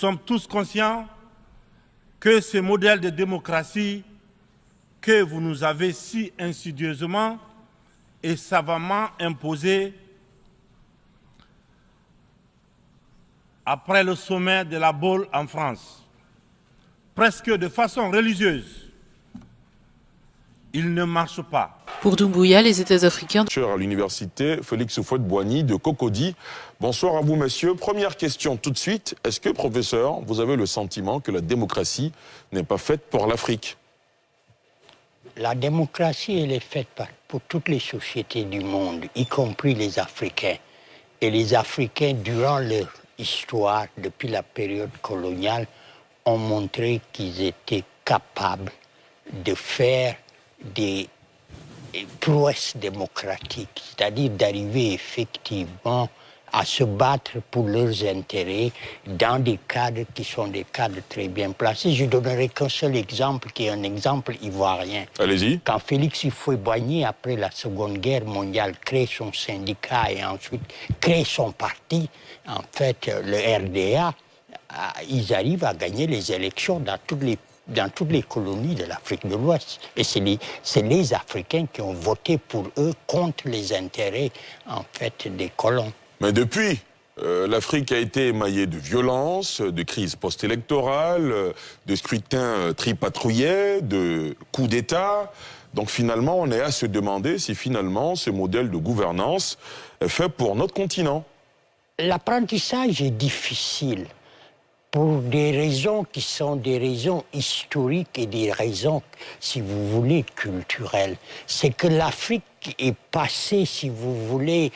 sommes tous conscients que ce modèle de démocratie que vous nous avez si insidieusement et savamment imposé après le sommet de la Baule en France, presque de façon religieuse, il ne marche pas. Pour Doumbouya, les États africains... À l'université Félix Houphouët-Boigny de Cocody. Bonsoir à vous, messieurs. Première question tout de suite. Est-ce que, professeur, vous avez le sentiment que la démocratie n'est pas faite pour l'Afrique? La démocratie, elle est faite pour toutes les sociétés du monde, y compris les Africains. Et les Africains, durant leur histoire, depuis la période coloniale, ont montré qu'ils étaient capables de faire des prouesses démocratiques, c'est-à-dire d'arriver effectivement à se battre pour leurs intérêts dans des cadres qui sont des cadres très bien placés. Je donnerai qu'un seul exemple, qui est un exemple ivoirien. Allez-y. Quand Félix Houphouët-Boigny, après la Seconde Guerre mondiale, crée son syndicat et ensuite crée son parti, en fait, le RDA, ils arrivent à gagner les élections dans toutes les colonies de l'Afrique de l'Ouest. Et c'est les Africains qui ont voté pour eux contre les intérêts, en fait, des colons. Mais depuis, l'Afrique a été émaillée de violences, de crises post-électorales, de scrutins tripatrouillés, de coups d'État. Donc finalement, on est à se demander si finalement ce modèle de gouvernance est fait pour notre continent. L'apprentissage est difficile pour des raisons qui sont des raisons historiques et des raisons, si vous voulez, culturelles. C'est que l'Afrique est passée, si vous voulez,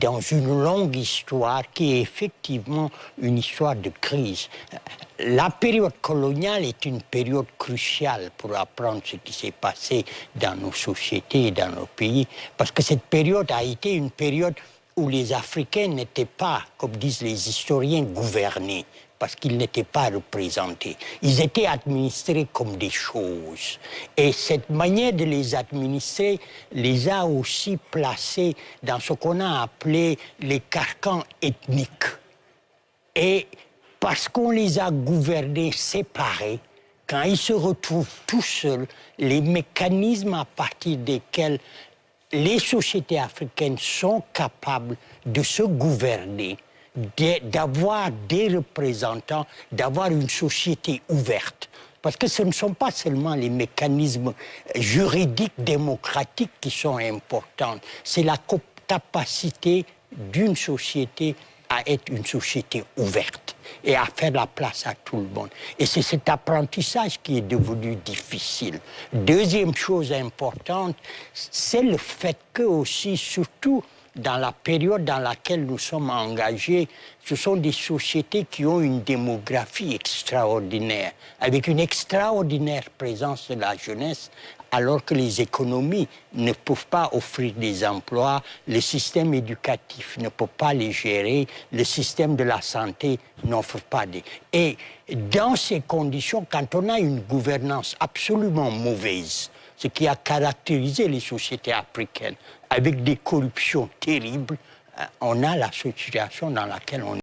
dans une longue histoire qui est effectivement une histoire de crise. La période coloniale est une période cruciale pour apprendre ce qui s'est passé dans nos sociétés et dans nos pays, parce que cette période a été une période où les Africains n'étaient pas, comme disent les historiens, gouvernés, parce qu'ils n'étaient pas représentés. Ils étaient administrés comme des choses. Et cette manière de les administrer les a aussi placés dans ce qu'on a appelé les carcans ethniques. Et parce qu'on les a gouvernés séparés, quand ils se retrouvent tout seuls, les mécanismes à partir desquels les sociétés africaines sont capables de se gouverner, d'avoir des représentants, d'avoir une société ouverte. Parce que ce ne sont pas seulement les mécanismes juridiques, démocratiques qui sont importants, c'est la capacité d'une société à être une société ouverte et à faire la place à tout le monde. Et c'est cet apprentissage qui est devenu difficile. Deuxième chose importante, c'est le fait que aussi, surtout dans la période dans laquelle nous sommes engagés, ce sont des sociétés qui ont une démographie extraordinaire, avec une extraordinaire présence de la jeunesse, alors que les économies ne peuvent pas offrir des emplois, le système éducatif ne peut pas les gérer, le système de la santé n'offre pas des... Et dans ces conditions, quand on a une gouvernance absolument mauvaise, ce qui a caractérisé les sociétés africaines, avec des corruptions terribles, on a la situation dans laquelle on est.